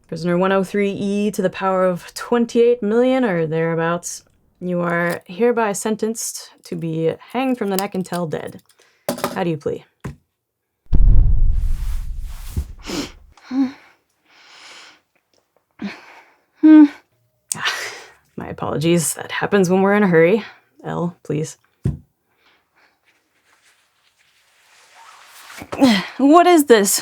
Prisoner 103E to the power of 28 million or thereabouts. You are hereby sentenced to be hanged from the neck until dead. How do you plea? My apologies. That happens when we're in a hurry. L, please. What is this?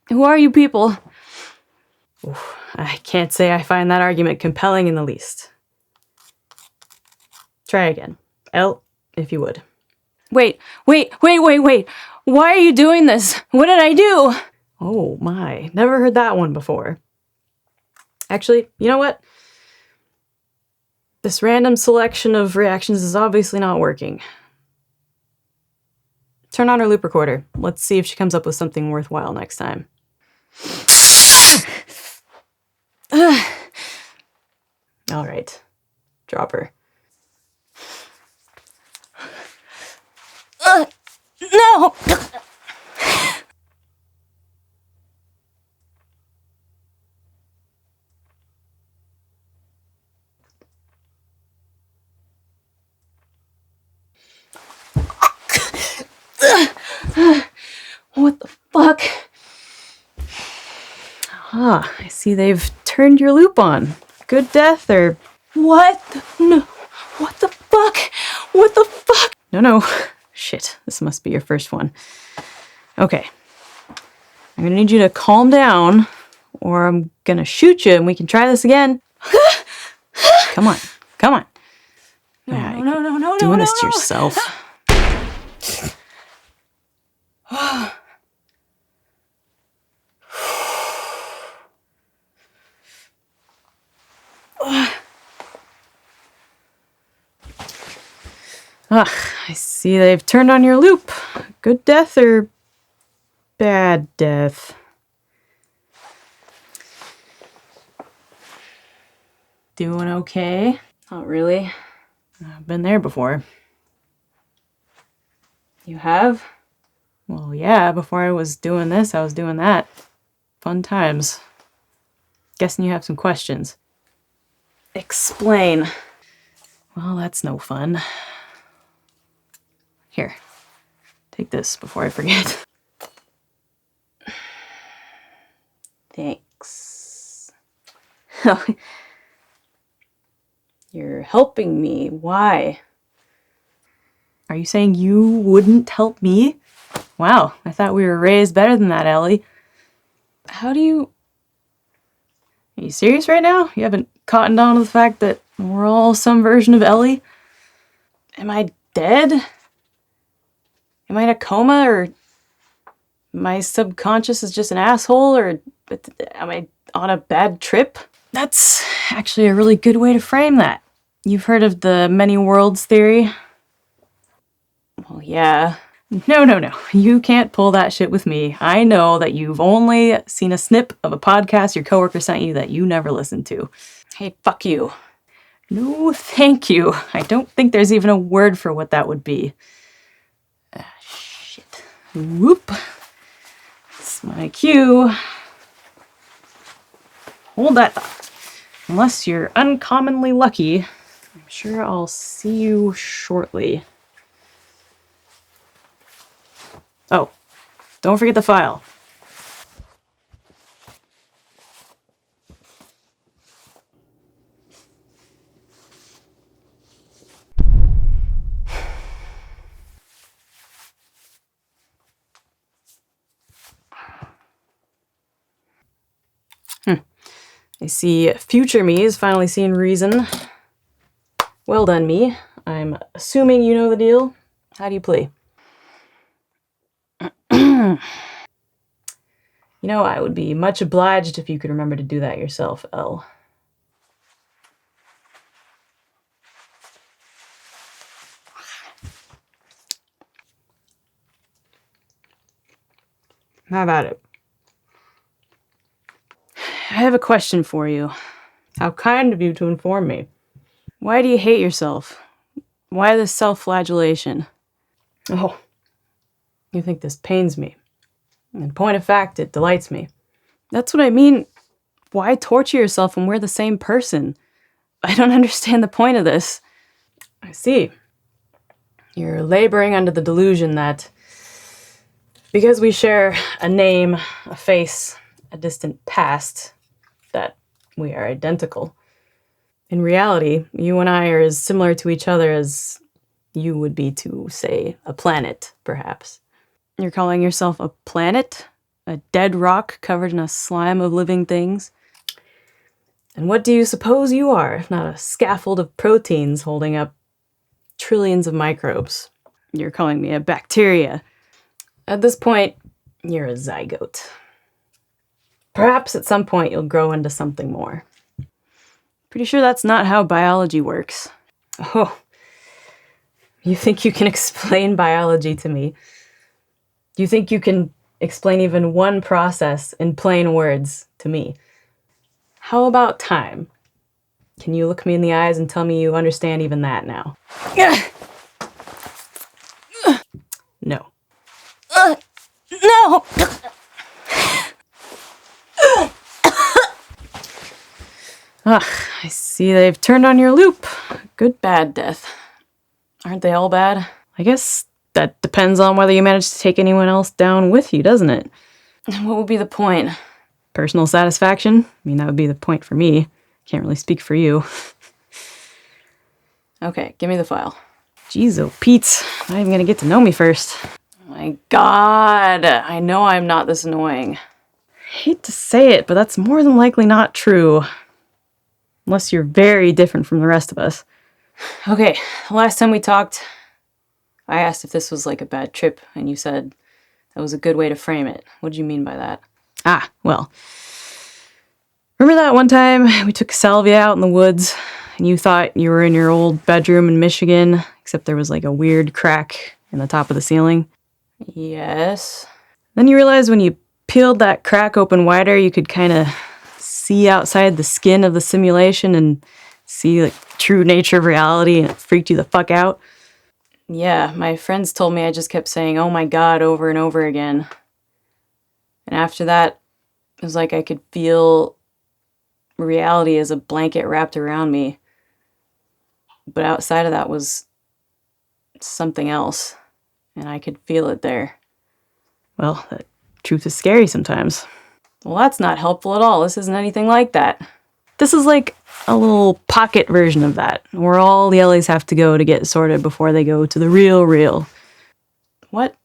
Who are you people? Oof, I can't say I find that argument compelling in the least. Try again. L, if you would. Wait. Why are you doing this? What did I do? Oh my, never heard that one before. Actually, you know what? This random selection of reactions is obviously not working. Turn on her loop recorder. Let's see if she comes up with something worthwhile next time. All right, drop her. No! What the fuck? Ah, I see they've turned your loop on. Good death or... What? No. What the fuck? What the fuck? No. Shit, this must be your first one. Okay. I'm gonna need you to calm down or I'm gonna shoot you and we can try this again. Come on. No. Doing this to yourself. I see they've turned on your loop. Good death or bad death? Doing okay? Not really. I've been there before. You have? Well, yeah, before I was doing this, I was doing that. Fun times. Guessing you have some questions. Explain. Well, that's no fun. Here, take this before I forget. Thanks. You're helping me. Why? Are you saying you wouldn't help me? Wow, I thought we were raised better than that, Ellie. How do you... Are you serious right now? You haven't cottoned on to the fact that we're all some version of Ellie? Am I dead? Am I in a coma, or my subconscious is just an asshole, or am I on a bad trip? That's actually a really good way to frame that. You've heard of the many worlds theory? Well, yeah. No. You can't pull that shit with me. I know that you've only seen a snip of a podcast your coworker sent you that you never listened to. Hey, fuck you. No, thank you. I don't think there's even a word for what that would be. Shit. Whoop. It's my cue. Hold that thought. Unless you're uncommonly lucky, I'm sure I'll see you shortly. Oh, don't forget the file. I see future me is finally seeing reason. Well done, me. I'm assuming you know the deal. How do you play? You know, I would be much obliged if you could remember to do that yourself, L. How about it? I have a question for you. How kind of you to inform me. Why do you hate yourself? Why this self-flagellation? Oh, you think this pains me. In point of fact, it delights me. That's what I mean Why torture yourself when we're the same person? I don't understand the point of this. I see. You're laboring under the delusion that because we share a name, a face, a distant past, that we are identical. In reality, you and I are as similar to each other as you would be to, say, a planet, perhaps. You're calling yourself a planet? A dead rock covered in a slime of living things? And what do you suppose you are, if not a scaffold of proteins holding up trillions of microbes? You're calling me a bacteria. At this point, you're a zygote. Perhaps at some point you'll grow into something more. Pretty sure that's not how biology works. Oh, you think you can explain biology to me? You think you can explain even one process in plain words to me? How about time? Can you look me in the eyes and tell me you understand even that now? No. No! I see they've turned on your loop. Good, bad death. Aren't they all bad? I guess that depends on whether you manage to take anyone else down with you, doesn't it? What would be the point? Personal satisfaction? I mean, that would be the point for me. Can't really speak for you. Okay, give me the file. Jeez, oh Pete, not even gonna get to know me first. Oh my god, I know I'm not this annoying. I hate to say it, but that's more than likely not true. Unless you're very different from the rest of us. Okay, the last time we talked, I asked if this was like a bad trip, and you said that was a good way to frame it. What did you mean by that? Well, remember that one time we took Salvia out in the woods, and you thought you were in your old bedroom in Michigan, except there was like a weird crack in the top of the ceiling? Yes. Then you realized when you peeled that crack open wider, you could kind of see outside the skin of the simulation and see like true nature of reality, and it freaked you the fuck out. Yeah, my friends told me I just kept saying, oh my god, over and over again. And after that, it was like I could feel reality as a blanket wrapped around me. But outside of that was something else, and I could feel it there. Well, the truth is scary sometimes. Well, that's not helpful at all. This isn't anything like that. This is like a little pocket version of that, where all the Ellies have to go to get sorted before they go to the real. What?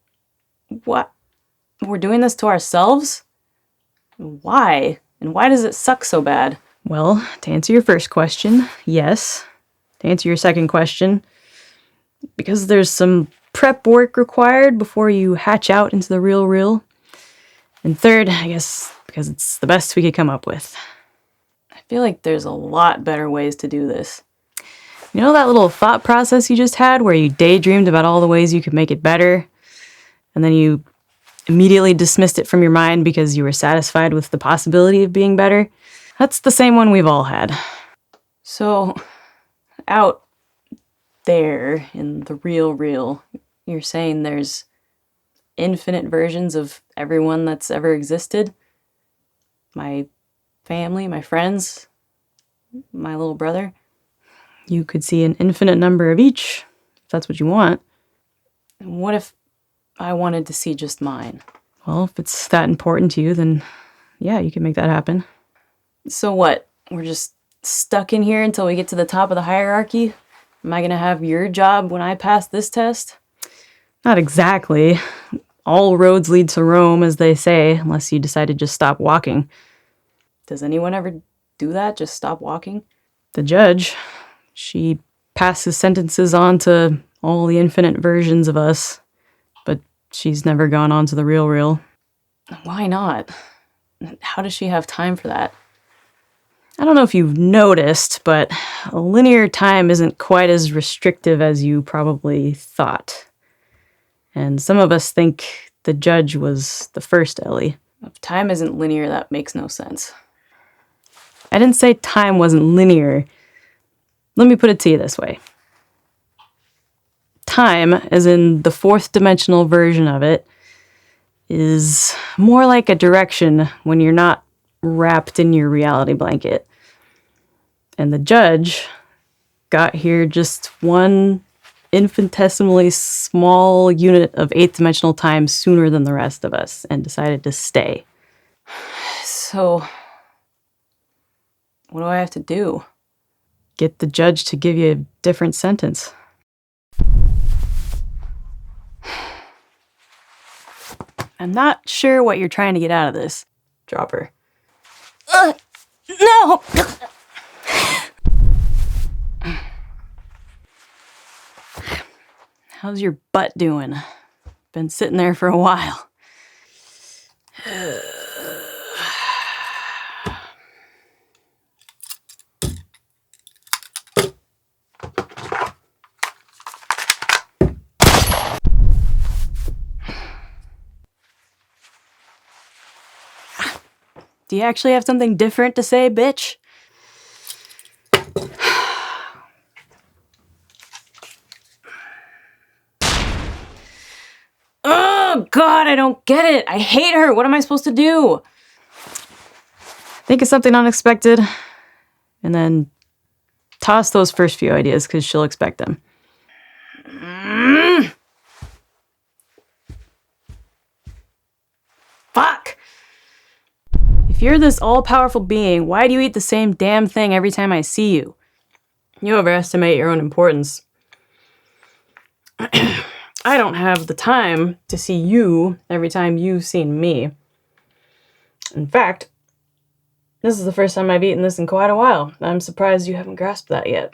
What? We're doing this to ourselves? Why? And why does it suck so bad? Well, to answer your first question, yes. To answer your second question, because there's some prep work required before you hatch out into the real. And third, I guess, because it's the best we could come up with. I feel like there's a lot better ways to do this. You know that little thought process you just had where you daydreamed about all the ways you could make it better, and then you immediately dismissed it from your mind because you were satisfied with the possibility of being better? That's the same one we've all had. So, out there in the real, you're saying there's infinite versions of everyone that's ever existed? My family, my friends, my little brother? You could see an infinite number of each, if that's what you want. And what if I wanted to see just mine? Well, if it's that important to you, then yeah, you can make that happen. So what? We're just stuck in here until we get to the top of the hierarchy? Am I gonna have your job when I pass this test? Not exactly. All roads lead to Rome, as they say, unless you decide to just stop walking. Does anyone ever do that? Just stop walking? The judge. She passes sentences on to all the infinite versions of us, but she's never gone on to the real. Why not? How does she have time for that? I don't know if you've noticed, but linear time isn't quite as restrictive as you probably thought. And some of us think the judge was the first Ellie. If time isn't linear, that makes no sense. I didn't say time wasn't linear. Let me put it to you this way. Time, as in the fourth dimensional version of it, is more like a direction when you're not wrapped in your reality blanket. And the judge got here just one infinitesimally small unit of 8th dimensional time sooner than the rest of us and decided to stay. So, what do I have to do? Get the judge to give you a different sentence. I'm not sure what you're trying to get out of this. Drop her. No! How's your butt doing? Been sitting there for a while. Do you actually have something different to say, bitch? Oh, God, I don't get it. I hate her. What am I supposed to do? Think of something unexpected, and then toss those first few ideas, because she'll expect them. Fuck! If you're this all-powerful being, why do you eat the same damn thing every time I see you? You overestimate your own importance. I don't have the time to see you every time you've seen me. In fact, this is the first time I've eaten this in quite a while. I'm surprised you haven't grasped that yet.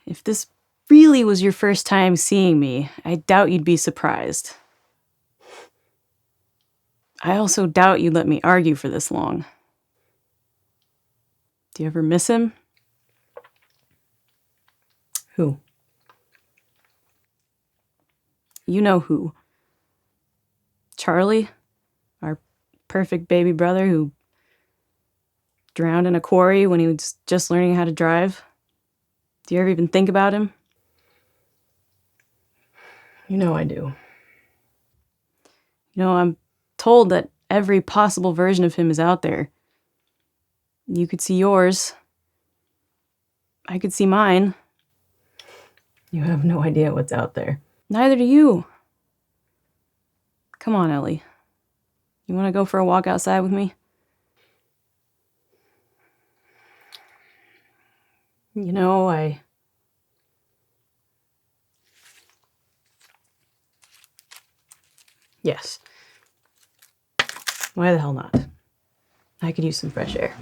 If this really was your first time seeing me, I doubt you'd be surprised. I also doubt you'd let me argue for this long. Do you ever miss him? Who? You know who. Charlie? Our perfect baby brother who drowned in a quarry when he was just learning how to drive? Do you ever even think about him? You know I do. You know, I'm told that every possible version of him is out there. You could see yours. I could see mine. You have no idea what's out there. Neither do you. Come on, Ellie. You want to go for a walk outside with me? You know, Yes. Why the hell not? I could use some fresh air.